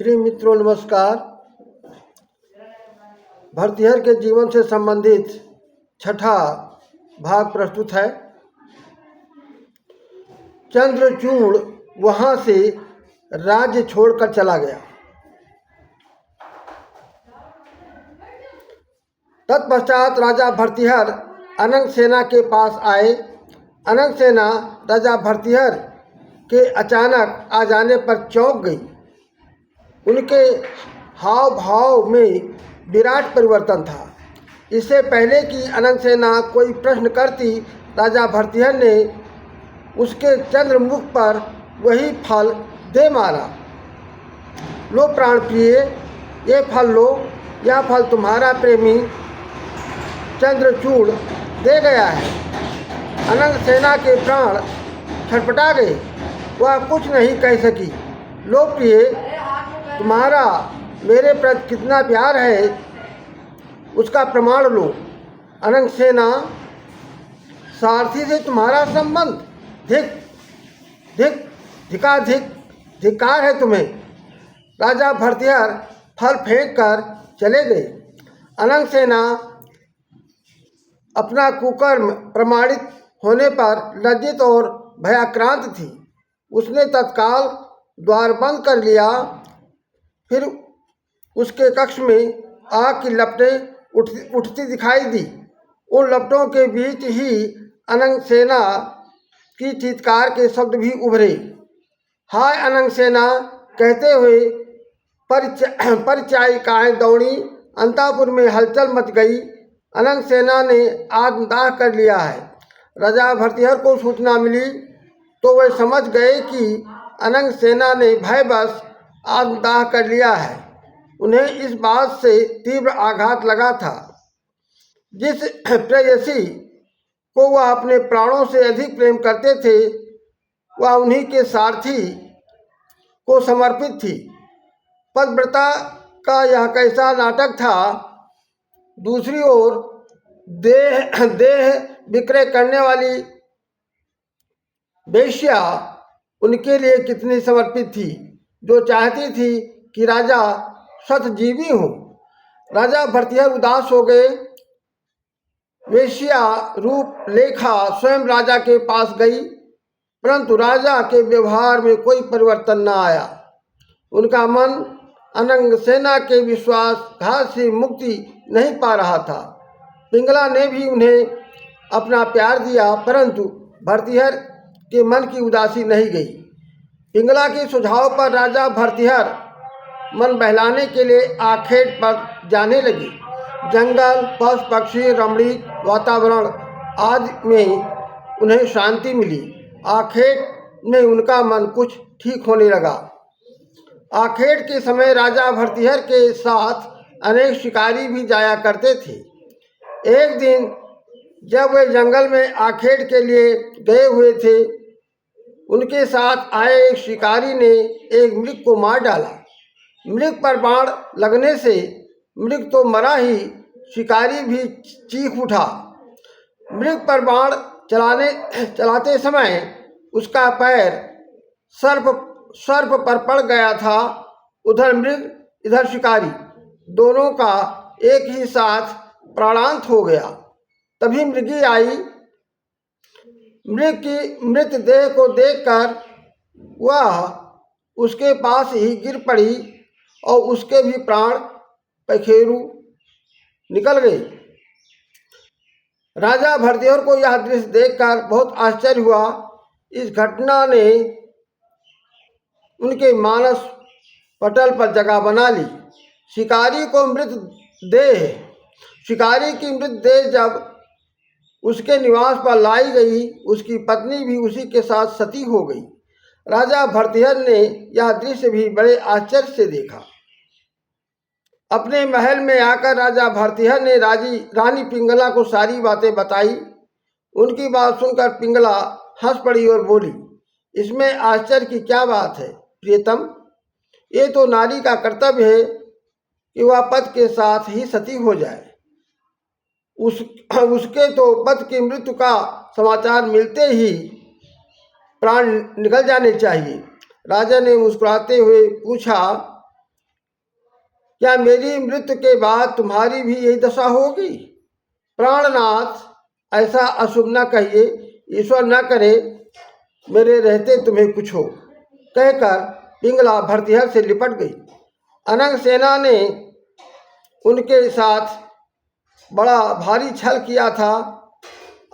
प्रिय मित्रों नमस्कार। भरतिहर के जीवन से संबंधित छठा भाग प्रस्तुत है। चंद्रचूड़ वहां से राज्य छोड़कर चला गया। तत्पश्चात राजा भरतिहर अनंग सेना के पास आए। अनंग सेना राजा भरतिहर के अचानक आ जाने पर चौंक गई। उनके हाव भाव में विराट परिवर्तन था। इससे पहले कि अनंग सेना कोई प्रश्न करती, राजा भरतिहर ने उसके चंद्रमुख पर वही फल दे मारा। लो प्राण प्रिय, ये फल लो। यह फल तुम्हारा प्रेमी चंद्रचूड़ दे गया है। अनंग सेना के प्राण छटपटा गए। वह कुछ नहीं कह सकी। लो प्रिय, तुम्हारा मेरे प्रति कितना प्यार है, उसका प्रमाण लो। अनंग सेना, सारथी से तुम्हारा संबंध, धिक धिक धिकाधिक धिक्कार है तुम्हें। राजा भरतिहर फल फेंक कर चले गए। अनंग सेना अपना कुकर्म प्रमाणित होने पर लज्जित और भयाक्रांत थी। उसने तत्काल द्वार बंद कर लिया। फिर उसके कक्ष में आग की लपटें उठती दिखाई दी। उन लपटों के बीच ही अनंग सेना की चीत्कार के शब्द भी उभरे। हाय अनंग सेना कहते हुए परिचायिकाएं दौड़ी। अंतापुर में हलचल मच गई। अनंग सेना ने आत्मदाह कर लिया है। राजा भरतिहर को सूचना मिली तो वे समझ गए कि अनंग सेना ने भयवश आत्मदाह कर लिया है। उन्हें इस बात से तीव्र आघात लगा था। जिस प्रेयसी को वह अपने प्राणों से अधिक प्रेम करते थे, वह उन्हीं के सारथी को समर्पित थी। पतिव्रता का यह कैसा नाटक था। दूसरी ओर देह विक्रय करने वाली वेश्या उनके लिए कितनी समर्पित थी, जो चाहती थी कि राजा सतजीवी हो। राजा भरतिहर उदास हो गए। वेश्या रूप लेखा स्वयं राजा के पास गई, परंतु राजा के व्यवहार में कोई परिवर्तन न आया। उनका मन अनंग सेना के विश्वासघात से मुक्ति नहीं पा रहा था। पिंगला ने भी उन्हें अपना प्यार दिया, परंतु भरतिहर के मन की उदासी नहीं गई। पिंगला के सुझाव पर राजा भरतिहर मन बहलाने के लिए आखेट पर जाने लगे। जंगल, पशु पक्षी, रमणीक वातावरण आदि में उन्हें शांति मिली। आखेट में उनका मन कुछ ठीक होने लगा। आखेट के समय राजा भरतिहर के साथ अनेक शिकारी भी जाया करते थे। एक दिन जब वे जंगल में आखेट के लिए गए हुए थे, उनके साथ आए एक शिकारी ने एक मृग को मार डाला। मृग पर बाण लगने से मृग तो मरा ही, शिकारी भी चीख उठा। मृग पर बाण चलाते समय उसका पैर सर्प पर पड़ गया था। उधर मृग इधर शिकारी, दोनों का एक ही साथ प्राणांत हो गया। तभी मृगी आई। मृग की मृत देह को देखकर वह उसके पास ही गिर पड़ी और उसके भी प्राण पखेरु निकल गए। राजा भरतिहर को यह दृश्य देखकर बहुत आश्चर्य हुआ। इस घटना ने उनके मानस पटल पर जगह बना ली। शिकारी की मृत देह जब उसके निवास पर लाई गई, उसकी पत्नी भी उसी के साथ सती हो गई। राजा भरतिहर ने यह दृश्य भी बड़े आश्चर्य से देखा। अपने महल में आकर राजा भरतिहर ने रानी पिंगला को सारी बातें बताई। उनकी बात सुनकर पिंगला हंस पड़ी और बोली, इसमें आश्चर्य की क्या बात है प्रियतम। ये तो नारी का कर्तव्य है कि वह पति के साथ ही सती हो जाए। उसके तो पति की मृत्यु का समाचार मिलते ही प्राण निकल जाने चाहिए। राजा ने मुस्कुराते हुए पूछा, क्या मेरी मृत्यु के बाद तुम्हारी भी यही दशा होगी? प्राणनाथ, ऐसा अशुभ न कहिए, ईश्वर न करे मेरे रहते तुम्हें कुछ हो, कहकर पिंगला भरतिहर से लिपट गई। अनंग सेना ने उनके साथ बड़ा भारी छल किया था,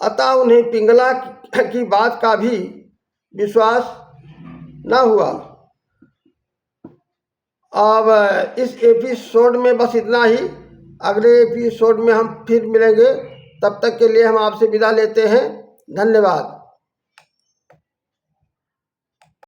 अतः उन्हें पिंगला की बात का भी विश्वास न हुआ। अब इस एपिसोड में बस इतना ही। अगले एपिसोड में हम फिर मिलेंगे, तब तक के लिए हम आपसे विदा लेते हैं। धन्यवाद।